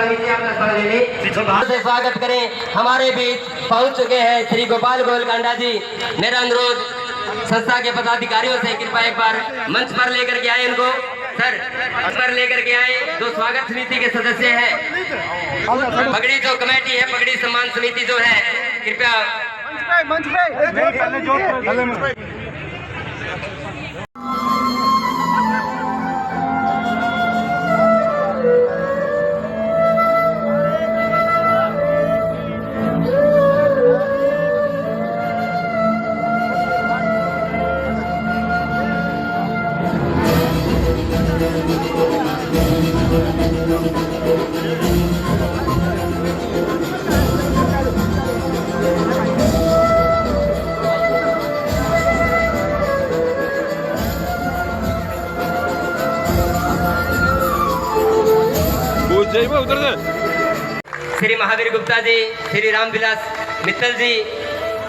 सेवा नीचे अपना स्थान ले ले। से स्वागत करें। हमारे बीच पहुंच चुके हैं श्री गोपाल गोलकांडा जी। मेरा अनुरोध संस्था के पदाधिकारियों से कृपया एक बार मंच पर लेकर के आए इनको। सर मंच पर लेकर के आए। जो स्वागत समिति के सदस्य हैं, पगड़ी जो कमेटी है, पगड़ी सम्मान समिति जो है, कृपया मंच पे। उधर से श्री महावीर गुप्ता जी, श्री रामविलास मित्तल जी,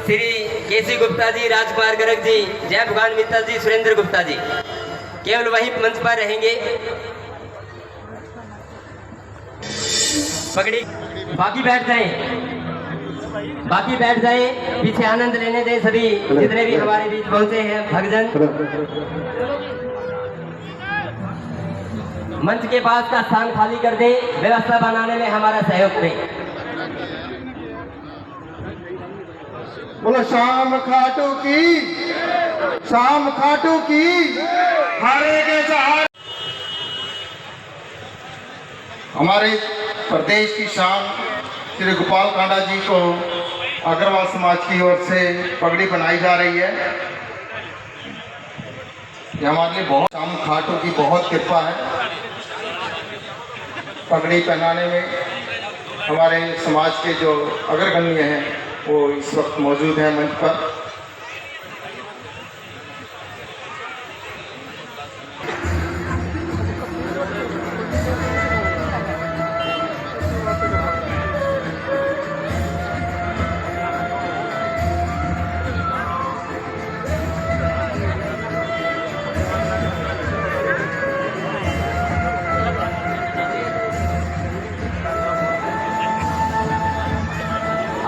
श्री केसी गुप्ता जी, राजकुमार गर्ग जी, जय भगवान मित्तल जी, सुरेंद्र गुप्ता जी केवल वही मंच पर रहेंगे। पगड़ी बाकी बैठ जाएं, बाकी बैठ जाएं, पीछे आनंद लेने दें सभी जितने भी हमारे बीच पहुंचे हैं भक्तजन। मंच के पास का स्थान खाली कर दे, व्यवस्था बनाने में हमारा सहयोग करें। बोलो शाम खाटू की, शाम खाटू की, हरे के सहारे। हमारे प्रदेश की शान श्री गोपाल कांडा जी को अग्रवाल समाज की ओर से पगड़ी बनाई जा रही है। ये हमारे लिए बहुत, शाम खाटू की बहुत कृपा है। पगड़ी पहनाने में हमारे समाज के जो अग्रगण्य हैं वो इस वक्त मौजूद हैं मंच पर।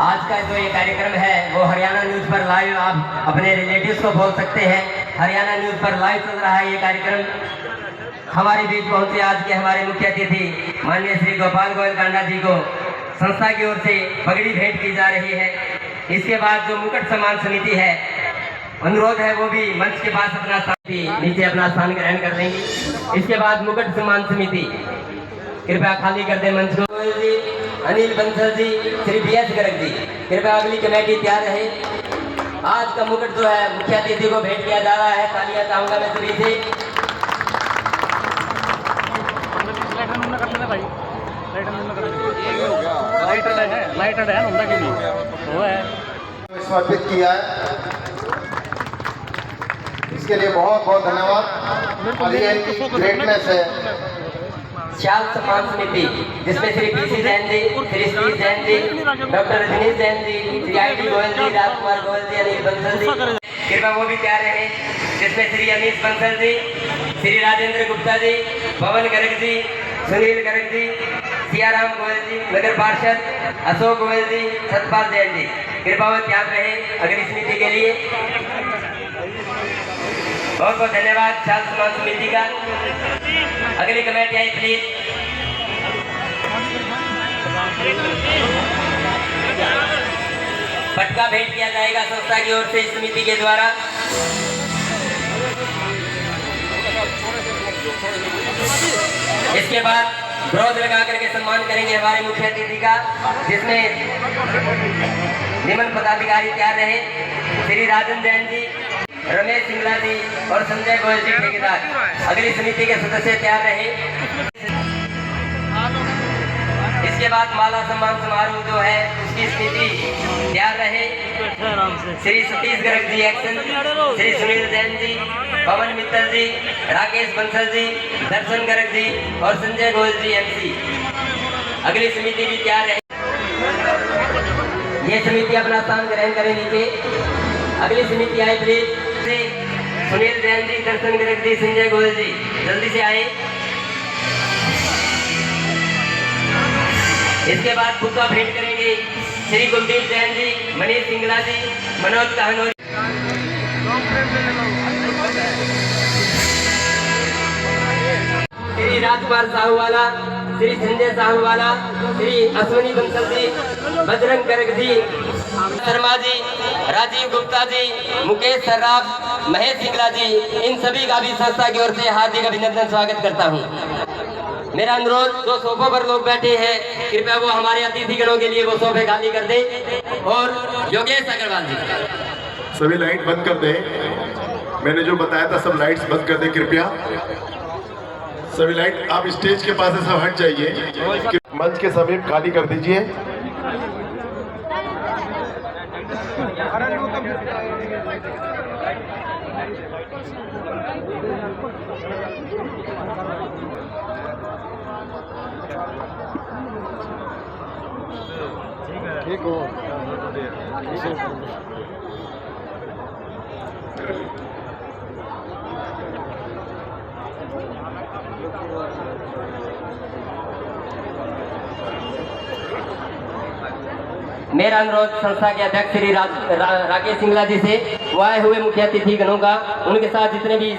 आज का जो ये कार्यक्रम है वो हरियाणा न्यूज पर लाइव आप अपने रिलेटिव्स को बोल सकते हैं। हरियाणा न्यूज पर लाइव चल रहा है ये कार्यक्रम। हमारे बीच पहुंचे आज के हमारे मुख्य अतिथि माननीय श्री गोपाल गोलकांडा जी को संस्था की ओर से पगड़ी भेंट की जा रही है। इसके बाद जो मुकुट सम्मान समिति है, अनुरोध है वो भी मंच के पास अपना स्थान, नीचे अपना स्थान ग्रहण कर देंगे। इसके बाद मुकुट सम्मान समिति कृपया खाली कर दे मंच को। अनिल बंसल जी, श्री बीएस गर्ग जी, कृपया अगली कमेटी तैयार रहे। आज का मुकुट जो है मुख्य अतिथि को भेंट किया जा रहा है। तालियां चाहूंगा मैं सभी से। समर्पित किया है, इसके लिए बहुत बहुत धन्यवाद। ये इनकी ग्रेटनेस है। शाल सम्मान समिति जिसमें Shri PC Jain ji, Shri Satish Jain ji, doctor Rajneesh Jain ji, Shri IT Goyal ji, Rajkumar Goyal ji, Anil Bansal ji, कृपया वो भी तैयार रहे। जिसमें श्री अनीश बंसल जी, श्री राजेंद्र गुप्ता जी, पवन गर्ग जी, सुनील गर्ग जी, सियाराम गोयल जी, नगर पार्षद अशोक गोयल जी, सतपाल जैन जी, कृपया वो तैयार रहे अगली समिति के लिए। बहुत बहुत धन्यवाद शाल सम्मान समिति का। अगली कमेटी आई प्लीज। पटका भेंट किया जाएगा संस्था की ओर से इस समिति के द्वारा। इसके बाद ब्रोज लगा करके सम्मान करेंगे हमारे मुख्य अतिथि का, जिसमें निमन पदाधिकारी तैयार रहे। श्री राजन जैन जी, रमेश सिंगला जी और संजय गोयल जी ठेकेदार अगली समिति के सदस्य तैयार रहे। इसके बाद माला सम्मान समारोह जो है उसकी स्थिति तैयार रहे। श्री सतीश गर्ग जी एक्शन, श्री सुनील जैन जी, पवन मित्तल जी, राकेश बंसल जी, दर्शन गर्ग जी और संजय गोयल जी एमसी। अगली समिति भी तैयार रहे। ये समिति अपना स्थान ग्रहण करें नीचे। अगली समिति आए प्लीज। सुनील जैन जी, दर्शन गर्ग जी, संजय गोयल जी, जल्दी से आए। इसके बाद बुक्का भेंट करेंगे श्री कुलदीप जैन जी, मनीष सिंगला जी, मनोज कहनोरी। श्री राजकुमार साहूवाला, श्री संजय साहूवाला, श्री अश्विनी बंसल जी, बजरंग गर्ग जी, शर्मा जी, राजीव गुप्ता जी, मुकेश सर्राफ, महेश सिंगला जी, इन सभी का भी संस्था की ओर से हार्दिक अभिनंदन स्वागत करता हूं। मेरा अनुरोध, जो सोफों पर लोग बैठे हैं कृपया वो हमारे अतिथि गणों के लिए वो सोफे खाली कर दें। और योगेश अग्रवाल जी, सभी लाइट बंद कर दें। मैंने जो बताया था सब लाइट्स बंद कर दें कृपया। सभी लाइट, आप स्टेज के पास से सब हट जाइए, मंच के समीप खाली कर दीजिए। ठीक हो। मेरा अनुरोध संस्था के अध्यक्ष श्री राकेश सिंगला जी से वो आए हुए मुख्य अतिथि गणों का, उनके साथ जितने भी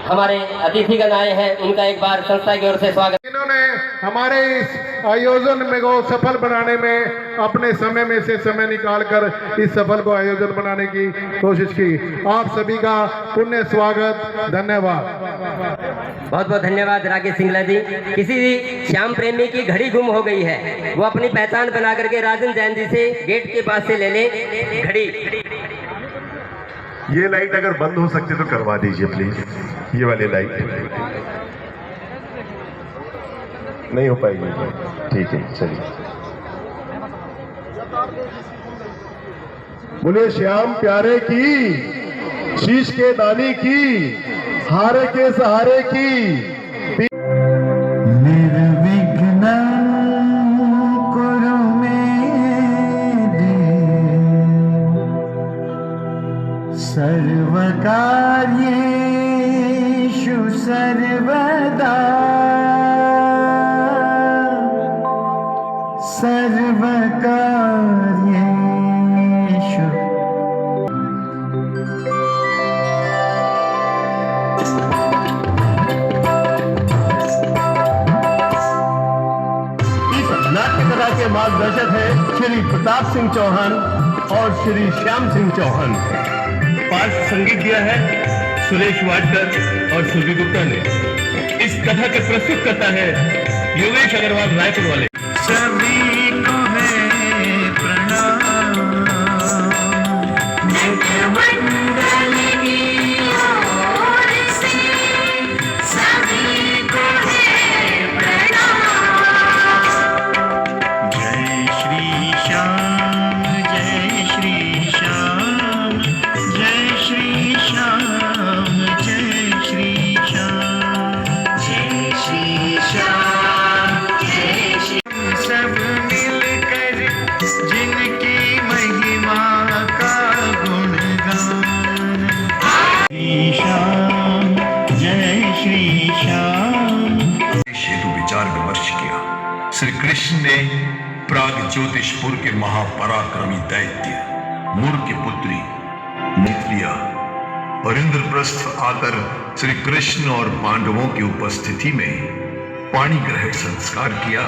हमारे अतिथिगण आए हैं उनका एक बार संस्था की ओर से स्वागत। इन्होंने हमारे इस आयोजन में को सफल बनाने में अपने समय में से समय निकालकर इस सफल को आयोजन बनाने की कोशिश की। आप सभी का पुण्य स्वागत, धन्यवाद। बहुत बहुत धन्यवाद राकेश सिंगला जी। किसी श्याम प्रेमी की घड़ी गुम हो गई है, वो अपनी पहचान बना करके राजन जैन जी से गेट के पास से ले ले घड़ी। ये लाइट अगर बंद हो सकती तो करवा दीजिए प्लीज। ये वाली लाइट नहीं हो पाएगी, ठीक है चलिए। बोले श्याम प्यारे की, शीश के दानी की, हारे के सहारे की। सर्वकार्येषु सर्वदा सर्वकार्येषु। इस नाट्य कला के मार्गदर्शक हैं श्री प्रताप सिंह चौहान और श्री श्याम सिंह चौहान। पार्श्व संगीत दिया है सुरेश वाडकर और सुरभि गुप्ता ने। इस कथा के प्रस्तुत करता है योगेश अग्रवाल रायपुर वाले। सभी को है प्रणाम, मंडल की ओर से सभी को है प्रणाम। जय श्री श्याम, जय श्री श्याम, जय श्री श्याम, जय श्री श्याम, जय श्री श्याम, जय श्री। सब मिलकर जिनकी महिमा का गुणगान। श्री श्याम, जय श्री श्याम। हेतु विचार विमर्श किया। श्री कृष्ण ने प्राग ज्योतिषपुर के महापराक्रमी दैत्य मूर की पुत्री मिथिलिया और इंद्रप्रस्थ आकर श्री कृष्ण और पांडवों की उपस्थिति में पाणी ग्रहण संस्कार किया।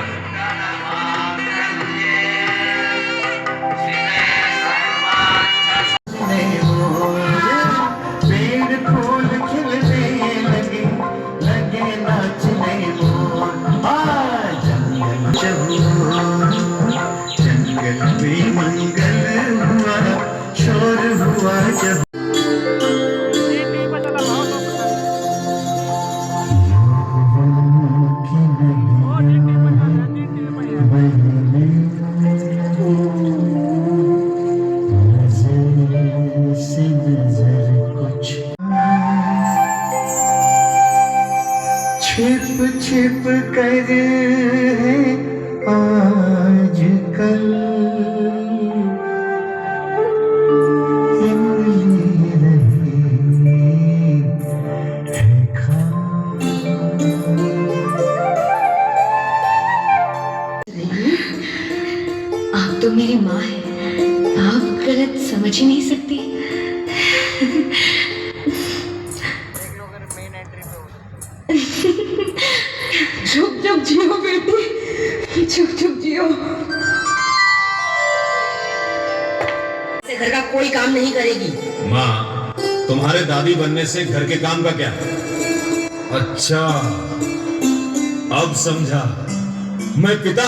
पेड़ फूल खिलने लगे, लगे नाचने मोर। जंगल में मंगल हुआ, शोर हुआ जब। छिप छिप कर है आज कल इमली रही है समझ ही नहीं सकती। चुप चुप जियो बेटी, चुप चुप जियो। से घर का कोई काम नहीं करेगी। माँ, तुम्हारे दादी बनने से घर के काम का क्या? अच्छा, अब समझा। मैं पिता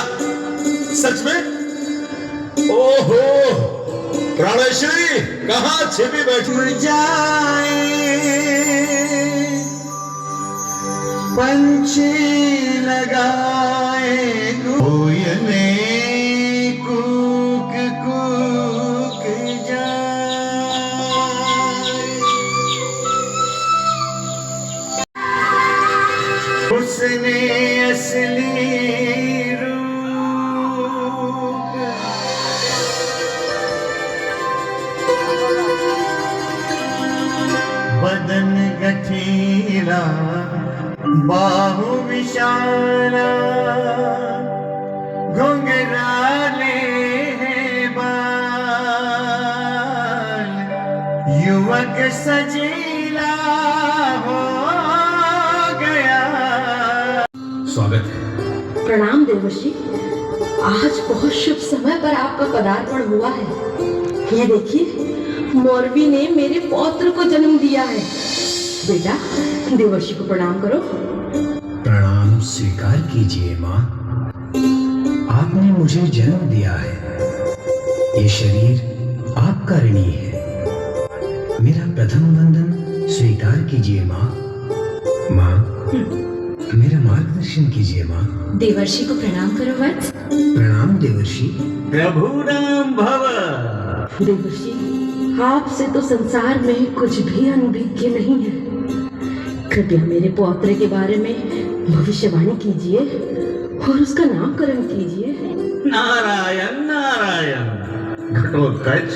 सच में? ओहो, प्राणेश्वरी कहाँ छिपी बैठी जाए पंछी लगाए कोयले कूक कूक जाए। उसने असली बदन गठीला बाहु विशाला घुंघराले हैं बाल युवक सजीला हो गया। स्वागत है। प्रणाम देवर्षि, आज बहुत शुभ समय पर आपका पदार्पण हुआ है। ये देखिए, मौरवी ने मेरे पौत्र को जन्म दिया है। बेटा, देवर्षि को प्रणाम करो। प्रणाम स्वीकार कीजिए माँ। आपने मुझे जन्म दिया है, ये शरीर आपका ऋणी है। मेरा प्रथम वंदन स्वीकार कीजिए माँ। माँ, मेरा मार्गदर्शन कीजिए माँ। देवर्षि को प्रणाम करो वत्स। प्रणाम देवर्षि। प्रभु राम भव। देवर्षि, आपसे तो संसार में कुछ भी अनभिज्ञ नहीं है। कृपया मेरे पौत्र के बारे में भविष्यवाणी कीजिए और उसका नामकरण कीजिए। नारायण नारायण। घटोत्कच,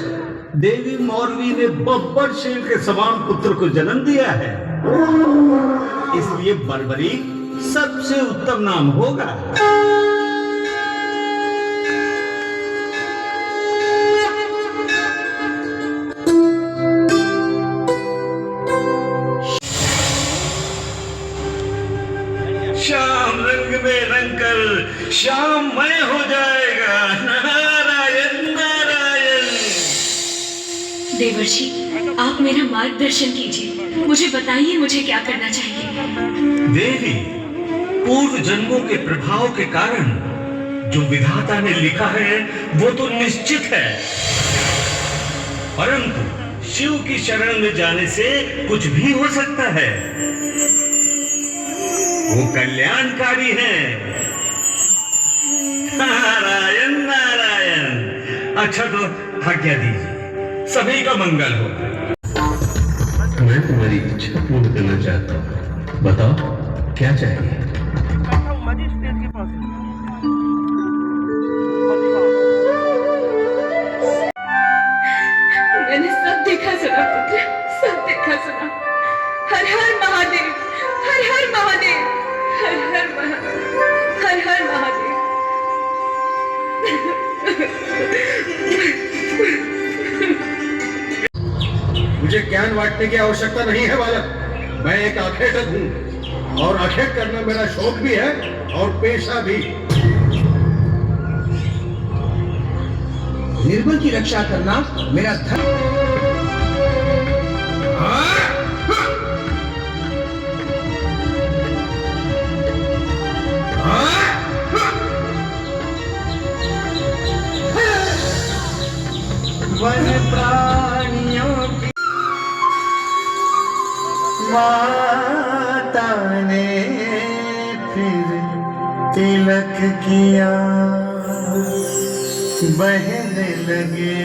देवी मौरवी ने बब्बर शील के समान पुत्र को जन्म दिया है, इसलिए बर्बरी सबसे उत्तम नाम होगा। श्याम रंग में रंगकर श्याममय हो जाएगा। नारायण नारायण। देवर्षि, आप मेरा मार्गदर्शन कीजिए। मुझे बताइए, मुझे क्या करना चाहिए। देवी, पूर्व जन्मों के प्रभाव के कारण जो विधाता ने लिखा है वो तो निश्चित है, परंतु शिव की शरण में जाने से कुछ भी हो सकता है। वो कल्याणकारी है। नारायण नारायण। अच्छा तो आज्ञा दीजिए, सभी का मंगल हो। मैं तुम्हारी इच्छा पूर्ण करना चाहता हूँ। बताओ क्या चाहिए? मैंने सब देखा सुना पुत्र, सब देखा सुना। हर हर महादेव, हर हर महादेव, हर हर हर हर महादेव। मुझे ज्ञान बांटने की आवश्यकता नहीं है बालक। मैं एक आखेटक हूँ और आखेट करना मेरा शौक भी है और पेशा भी। निर्बल की रक्षा करना मेरा धर्म। वन प्राणियों की माता ने फिर तिलक किया, बहने लगे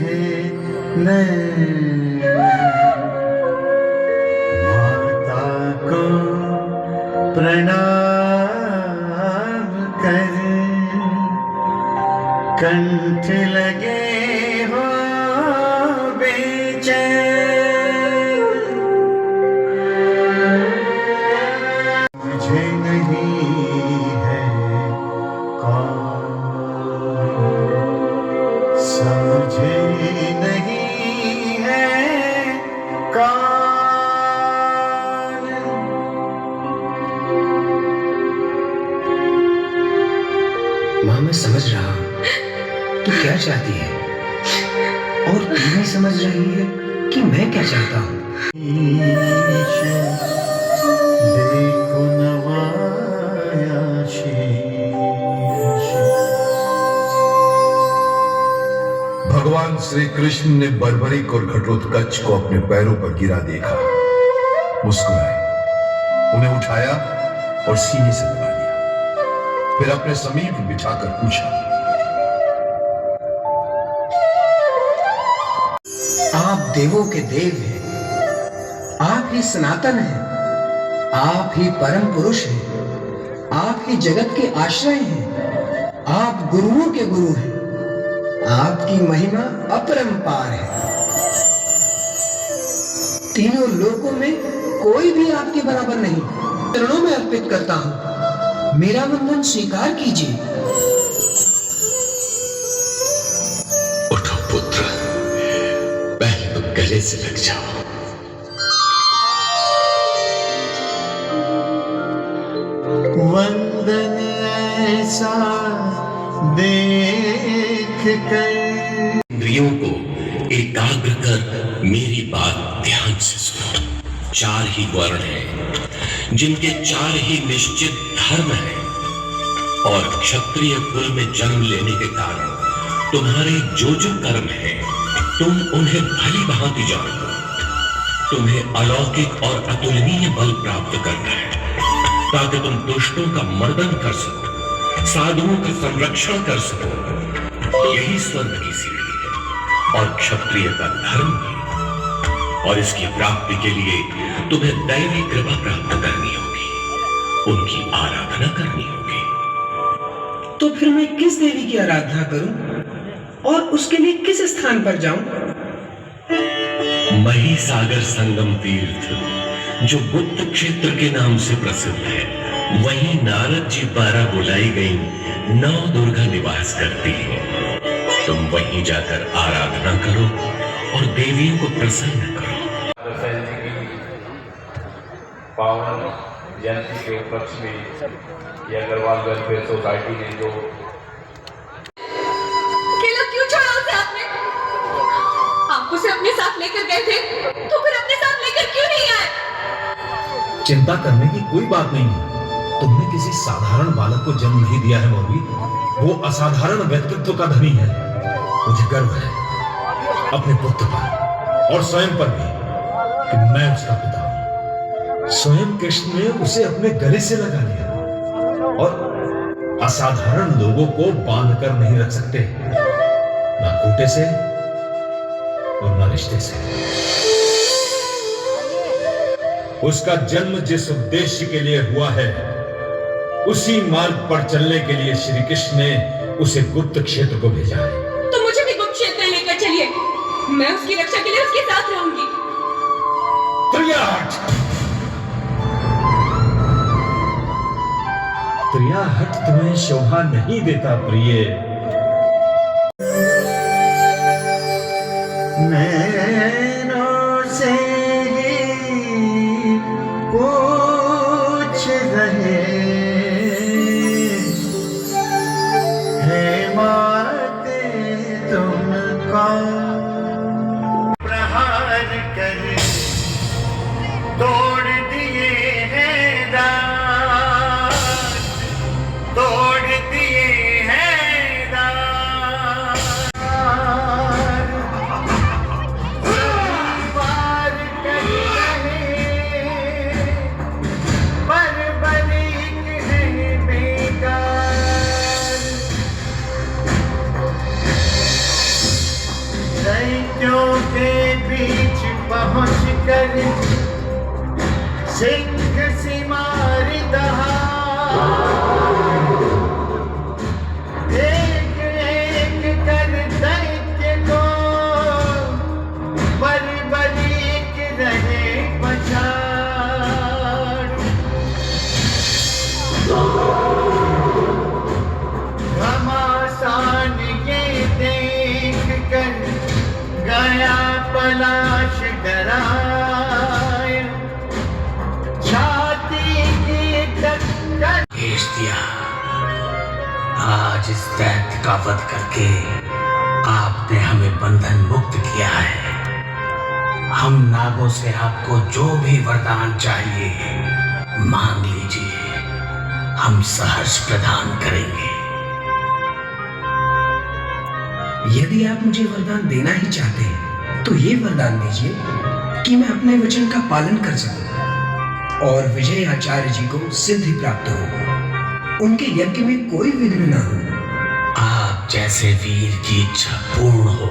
हैं नैन। माता को प्रणाम कर कंठ लगे हो बेचैन। मुझे नहीं है कौन, समझे नहीं क्या चाहती है और तू नहीं समझ रही है कि मैं क्या चाहता हूँ। भगवान श्री कृष्ण ने बर्बरीक और घटोत्कच को अपने पैरों पर गिरा देखा, मुस्कुराए, उन्हें उठाया और सीने से लगा लिया, फिर अपने समीप बिठाकर पूछा, आप देवों के देव हैं, आप ही सनातन हैं, आप ही परम पुरुष हैं, आप ही जगत के आश्रय हैं, आप गुरुओं के गुरु हैं, आपकी महिमा अपरंपार है। तीनों लोकों में कोई भी आपके बराबर नहीं। चरणों में अर्पित करता हूं, मेरा वंदन स्वीकार कीजिए। उठो पुत्र, पहले तो गले से लग जाओ। वंदन ऐसा देख कर इंद्रियों को एकाग्र कर मेरी बात ध्यान से सुनो। 4 ही वर्ण हैं, जिनके 4 ही निश्चित धर्म हैं, और क्षत्रिय कुल में जन्म लेने के कारण तुम्हारे जो जो कर्म हैं, तुम उन्हें भली भांति जानो। तुम्हें अलौकिक और अतुलनीय बल प्राप्त करना है, ताकि तुम दुष्टों का मर्दन कर सको, साधुओं का संरक्षण कर सको। यही स्वर्ग की सीढ़ी है और क्षत्रिय का धर्म भी। और इसकी प्राप्ति के लिए तुम्हें दैवी कृपा प्राप्त करनी होगी, उनकी आराधना करनी होगी। तो फिर मैं किस देवी की आराधना करूं और उसके लिए किस स्थान पर जाऊं? महिसागर संगम तीर्थ, जो गुप्त क्षेत्र के नाम से प्रसिद्ध है, वहीं नारद जी द्वारा बुलाई गई 9 दुर्गा निवास करती है। तुम वहीं जाकर आराधना करो और देवियों को प्रसन्न करो। पावन जयंती के उपलक्ष्य में ये अग्रवाल वेलफेयर सोसाइटी ने जो अकेला क्यों छोड़ा उसे आपने? आप उसे अपने साथ लेकर गए थे, तो फिर अपने साथ लेकर क्यों नहीं आए? चिंता करने की कोई बात नहीं है। तुमने किसी साधारण बालक को जन्म नहीं दिया है मौलवी, वो असाधारण व्यक्तित्व का धनी है। मुझे गर्व है अपने पुत्र पर और स्वयं पर भी कि मैं उसका पिता हूं। स्वयं कृष्ण ने उसे अपने गले से लगा लिया, और असाधारण लोगों को बांध कर नहीं रख सकते, ना खूंटे से और ना रिश्ते से। उसका जन्म जिस उद्देश्य के लिए हुआ है, उसी मार्ग पर चलने के लिए श्री कृष्ण ने उसे गुप्त क्षेत्र को भेजा है। तो मुझे भी गुप्त क्षेत्र लेकर चलिए, मैं उसकी रक्षा के लिए उसके साथ रहूंगी। त्रियाहट, त्रियाहट तुम्हें शोभा नहीं देता प्रिय। नैनों से ही पूछ रहे हैं माते तुम कौन? प्रहार कर तोड़ दिए हैं दांत, तोड़ दिए हैं दांत। पार कर रहे पर बलिक है बेकार। दैत्यों के बीच पहुंच कर सिंह से मार दहाड़। एक एक कर दैत्य को बलिक रहे पछाड़। घमासान ये देख कर गया पलाश डराए। छाती की टक्कर भेज दिया। आज इस दैत्य का वध करके आपने हमें बंधन मुक्त किया है। हम नागों से आपको जो भी वरदान चाहिए मांग लीजिए, हम सहर्ष प्रदान करेंगे। यदि आप मुझे वरदान देना ही चाहते हैं तो ये वरदान दीजिए कि मैं अपने वचन का पालन कर सकूं और विजय आचार्य जी को सिद्धि प्राप्त हो, उनके यज्ञ में कोई विघ्न ना हो। आप जैसे वीर की इच्छा पूर्ण हो।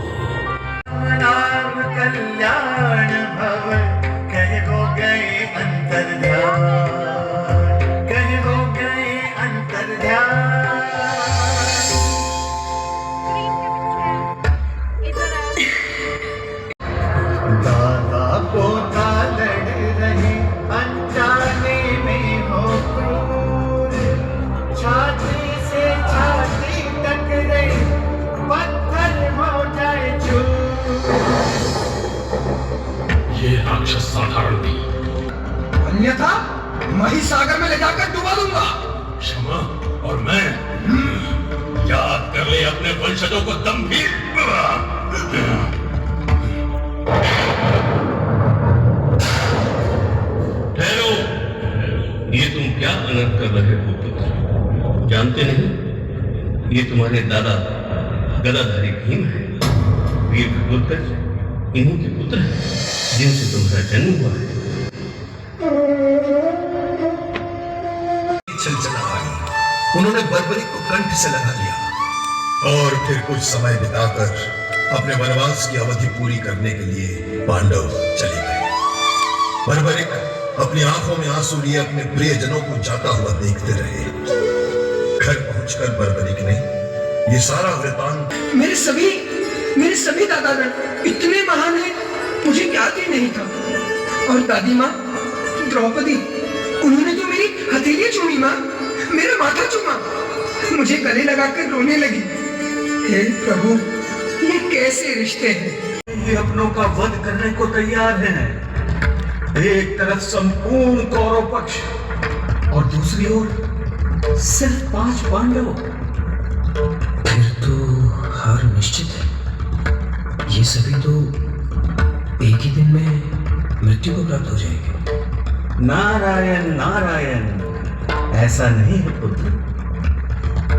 नाम कल्याण भव कह हो गए अंतर्ध्यान, कह हो गए अंतर्ध्यान। दादा पोता लड़ रहे अनजाने में हो क्रूर, छाती से छाती टकरे पत्थर हो जाए चूर। ये राक्षस साधारण थी, अन्यथा महिसागर में ले जाकर डुबा दूंगा। क्षमा और मैं याद कर ले अपने वंशजों को दम्भीर। ठहरो, ये तुम क्या अनर्थ कर रहे हो पुत्र? जानते नहीं ये तुम्हारे दादा गदाधारी भीम है, वीर घटोत्कच इन्हीं के पुत्र हैं जिनसे तुम्हारा जन्म हुआ है। चल चला आई, उन्होंने बर्बरी को कंठ से लगा लिया और फिर कुछ समय बिताकर अपने वनवास की अवधि पूरी करने के लिए पांडव चले गए। बर्बरिक अपनी आंखों में आंसू लिए अपने प्रियजनों को जाता हुआ देखते रहे। घर पहुंचकर बर्बरिक ने ये सारा वृतांत मेरे सभी दादागण इतने महान हैं, मुझे ज्ञात ही नहीं था। और दादी माँ द्रौपदी, उन्होंने तो मेरी हथेलियां चूमी माँ, मेरा माथा चूमा, मुझे गले लगाकर रोने लगी। हे प्रभु, ये कैसे रिश्ते हैं? ये अपनों का वध करने को तैयार हैं। एक तरफ संपूर्ण कौरव पक्ष और दूसरी ओर सिर्फ 5 पांडव। फिर तो हार निश्चित है। ये सभी तो एक ही दिन में मृत्यु को प्राप्त हो जाएंगे। नारायण नारायण, ऐसा नहीं है पुत्र।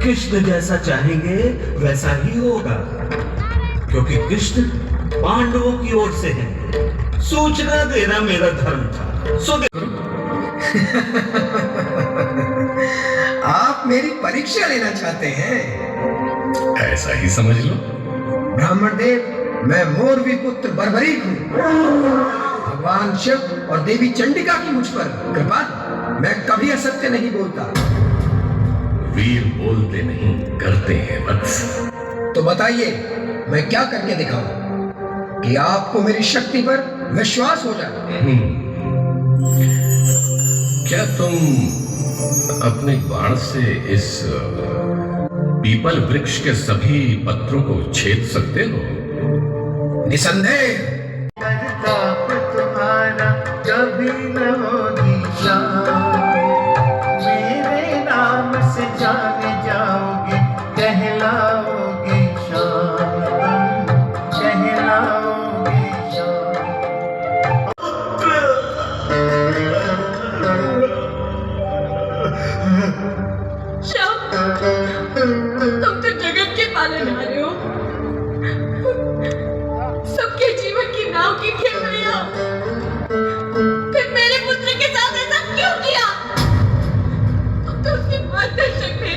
कृष्ण जैसा चाहेंगे वैसा ही होगा, क्योंकि कृष्ण पांडवों की ओर से है। सूचना देना मेरा धर्म था, सो आप मेरी परीक्षा लेना चाहते हैं? ऐसा ही समझ लो। ब्राह्मण देव, मैं मोरवी पुत्र बर्बरीक हूँ। भगवान शिव और देवी चंडिका की मुझ पर कृपा, मैं कभी असत्य नहीं बोलता। वीर बोलते नहीं, करते हैं वत्स। तो बताइए, मैं क्या करके दिखाऊं कि आपको मेरी शक्ति पर विश्वास हो जाए? क्या तुम अपने बाण से इस पीपल वृक्ष के सभी पत्रों को छेद सकते हो? निसंदेह। ताप तुम्हारा कभी न होगी शान, मेरे नाम से जाने जाओगे, कहलाओगे शान, कहलाओगे श्याम, तुम तो जगत के पालनहारे हो, सबके जीवन की नाव की खेल रहे हो, फिर मेरे पुत्र के साथ ऐसा क्यों किया? तुम तो उसके मार्गदर्शक थे,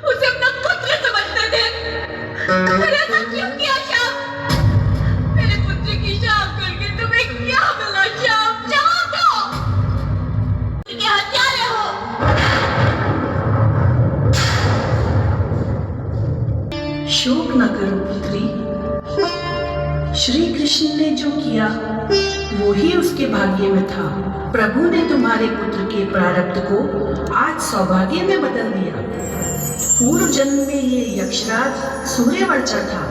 उसे अपना पुत्र समझते थे, फिर ऐसा क्यों किया श्याम? मेरे पुत्र की शाम करके तुम्हें क्या मिला श्याम? जवाब दो, क्या हत्यारे हो? शोक न करो पुत्री, श्री कृष्ण ने जो किया वो ही उसके भाग्य में था। प्रभु ने तुम्हारे पुत्र के प्रारब्ध को आज सौभाग्य में बदल दिया। पूर्व जन्म में ये यक्षराज सूर्यवंशा था।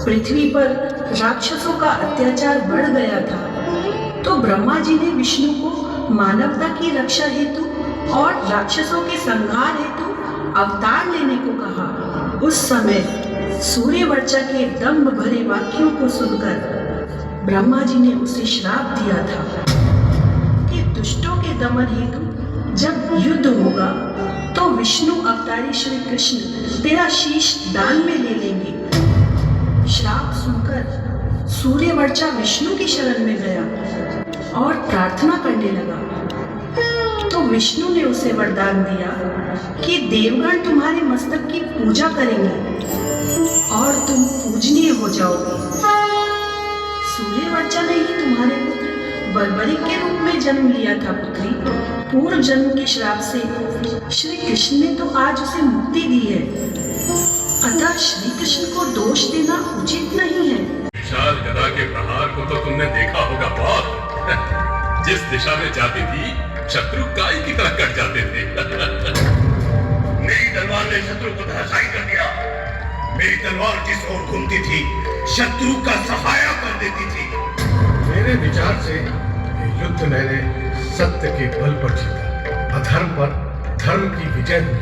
पृथ्वी पर राक्षसों का अत्याचार बढ़ गया था, तो ब्रह्मा जी ने विष्णु को मानवता की रक्षा हेतु और राक्षसों के संहार हेतु अवतार लेने को कहा। उस समय सूर्यवर्चा के दम्भ भरे वाक्यों को सुनकर ब्रह्मा जी ने उसे श्राप दिया था कि दुष्टों के दमन हेतु जब युद्ध होगा तो विष्णु अवतारी श्री कृष्ण तेरा शीश दान में ले लेंगे। श्राप सुनकर सूर्यवर्चा विष्णु की शरण में गया और प्रार्थना करने लगा तो विष्णु ने उसे वरदान दिया कि देवगण तुम्हारे मस्तक की पूजा करेंगे और तुम पूजनीय हो जाओगे। सूर्यवर्चा ने ही तुम्हारे पुत्र बर्बरिक के रूप में जन्म लिया था पुत्री। पूर्व जन्म के श्राप से श्री कृष्ण ने तो आज उसे मुक्ति दी है, अतः श्री कृष्ण को दोष देना उचित नहीं है। विशाल गदा के प्रहार को तो तुमने देखा होगा बहुत। जिस दिशा में जाती थी शत्रु गाय की तरह कट जाते थे। मेरी तलवार ने शत्रु को धराशायी कर दिया। मेरी तलवार जिस ओर घूमती थी शत्रु का सहायक कर देती थी। मेरे विचार से ये युद्ध मैंने सत्य के बल पर जीता, अधर्म पर धर्म की विजय हुई।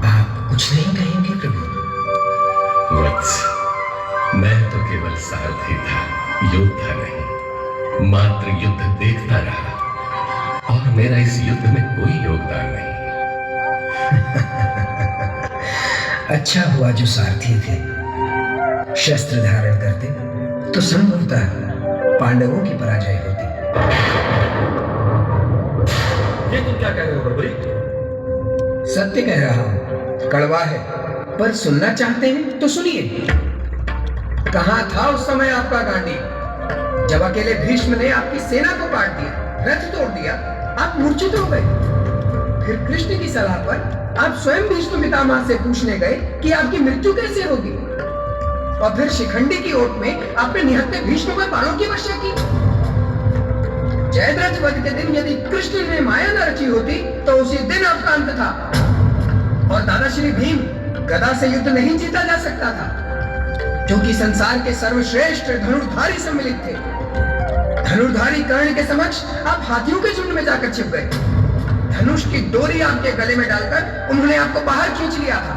आप कुछ नहीं कहेंगे प्रभु? वत्स, मैं तो केवल सारथी था, योद्धा नहीं। मात्र युद्ध देखता रहा और मेरा इस युद्ध में कोई योगदान नहीं। अच्छा हुआ जो सारथी थे। शस्त्र धारण करते तो संभवतः पांडवों की पराजय होती। ये तुम क्या कह रहे हो बर्बरी? सत्य कह रहा हूं, कड़वा है पर सुनना चाहते हैं तो सुनिए। कहां था उस समय आपका गांडी जब अकेले भीष्म ने आपकी सेना को काट दिया, रथ तोड़ दिया, आप मूर्छित हो गए। फिर कृष्ण की सलाह पर आप स्वयं भीष्म पितामह से पूछने गए कि आपकी मृत्यु कैसे होगी, और फिर शिखंडी की ओट में आपने निहत्थे भीष्म पर बाणों की वर्षा की। जयद्रथ वध के दिन यदि कृष्ण ने माया न रची होती तो उसी दिन आपका अंत था, और दादा श्री भीम गदा से युद्ध नहीं जीता जा सकता था, क्योंकि संसार के सर्वश्रेष्ठ धनुर्धारी सम्मिलित थे। धनुर्धारी कर्ण के समक्ष आप हाथियों के झुंड में जाकर छिप गए। धनुष की डोरी आपके गले में डालकर उन्होंने आपको बाहर खींच लिया था।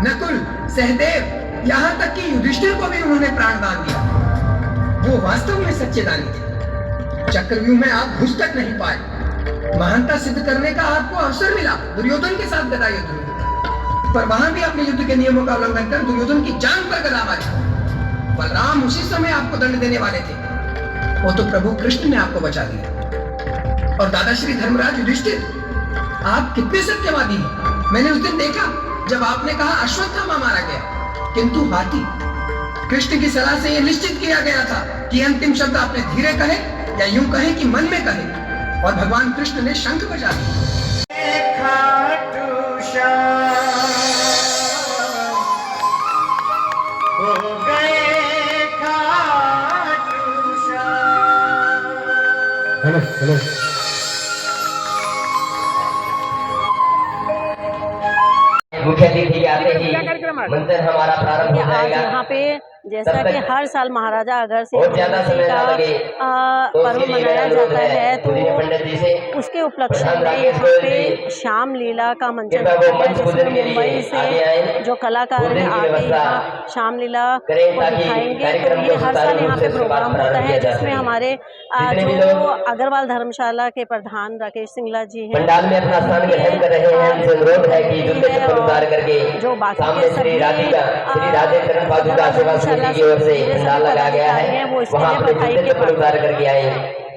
नकुल, सहदेव, यहाँ तक कि युधिष्ठिर को भी उन्होंने प्राणदान दिया। वो वास्तव में सच्चे दानी थे। चक्रव्यूह में आप घुस तक नहीं पाए। महानता सिद्ध करने का आपको अवसर मिला दुर्योधन के साथ गदा युद्ध में, पर वहां भी आपने युद्ध के नियमों का उल्लंघन कर दुर्योधन की जान पर गदा मारी। बलराम उसी समय आपको दंड देने वाले थे, वो तो प्रभु कृष्ण ने आपको बचा दिया। और दादा श्री धर्मराज युधिष्ठिर, आप कितने सत्यवादी हैं। मैंने उस दिन देखा जब आपने कहा अश्वत्थामा मारा गया, किंतु हाथी। कृष्ण की सलाह से यह निश्चित किया गया था कि अंतिम शब्द आपने धीरे कहे या यूं कहे कि मन में कहे, और भगवान कृष्ण ने शंख बजा दिया। हेलो हेलो, मुख्य अतिथि आते ही मंथन हमारा प्रारंभ हो जाएगा। यहाँ पे जैसा कि हर साल महाराजा अग्रसेन बहुत ज्यादा समय ना लगे तो पर्व उसके लिए मनाया मेरा अनुरोध जाता है, है पूजनीय पंडित जी से उसके उपलक्ष्य प्रधान में राकेश यहाँ गोयल पे जी श्याम लीला का मंचन कृपया वो किया है, मंच पूजन के जिसमें लिए मुंबई आगे आए, से जो कलाकार पूजन हैं की आगे व्यवस्था यहाँ श्याम लीला करें को ताकि दिखाएंगे। कार्यक्रम तो ये को हर सुचारू साल यहाँ रूप पे से प्रोग्राम प्रारंभ होता है, किया जा जिसमें सके। हमारे जितने भी जो लोग अग्रवाल धर्मशाला के प्रधान राकेश सिंगला जी हैं, पंडाल में अपना स्थान ग्रहण कर रहे हैं, उनसे अनुरोध है कि जूते चप्पल उतार करके जो बाकी सामने के श्री सभी राधिका श्री राधे चरण पादुका सेवा समिति की ओर से पंडाल लगाया गया है, वहाँ अपने जूते चप्पल उतार करके आए।